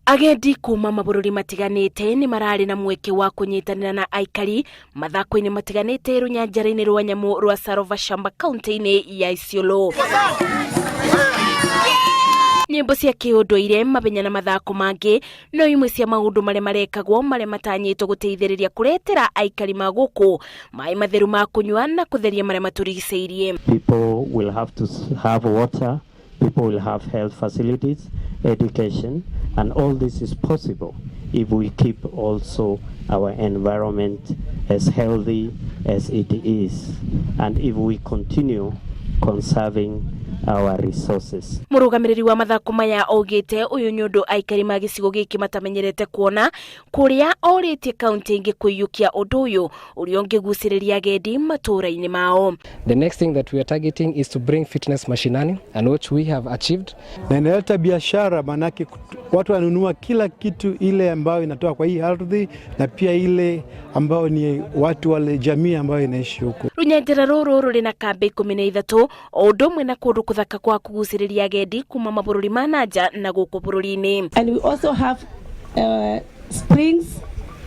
Agendi kuma mabururi matiganite ni marari na mweke wa kunyitanira na aikari mathako-ini matiganite runyanjara-ini rwa nyamu rwa Sarova Shaba kaunti-ini ya Isiolo. Nyimbo cia kiunduire mabenya na mathako mangi no imwe cia maundu maria marekagwo maria matanyitwo guteithiriria kuretera aikari maguku mai matheru ma kunywa na kutheria maria maturigiceirie. People will have to have water, people will have health facilities, education, and all this is possible if we keep also our environment as healthy as it is, and if we continue conserving our resources. Murugamiriri wa mathako maya ogite uyu nyundu aikari ma gicigo giki matamenyerete kuona kuria oritie kaunti ingi kuyukia undu uyu uri ungiguciriria agendi matura-ini mao. The next thing that we are targeting is to bring fitness mashinani, and which we have achieved. Na inaleta biashara, manake watu wanunua kila kitu ile ambayo inatoka kwa hii ardhi na pia ile ambayo ni watu wale jamii ambayo inaishi huko. Runyanjara ruru ruri na kambi 13 undu mwe na kundu kuthaka kwa kuguciriria agendi kuma mabururi ma nanja na guku bururi-ini. And we also have springs,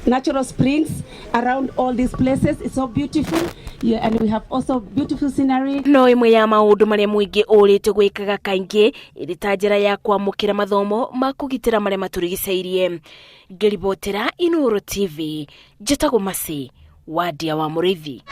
natural springs around all these places. It's so beautiful. Yeah, and we have also beautiful scenery. No imwe ya maundu maria mwingi urite gwikaga kaingi iri ta njira ya kwamukira mathomo ma kugitira maria maturigiceirie. Ngiribotera Mworoto TV, njitagwo Masi, wadia wa Murithi.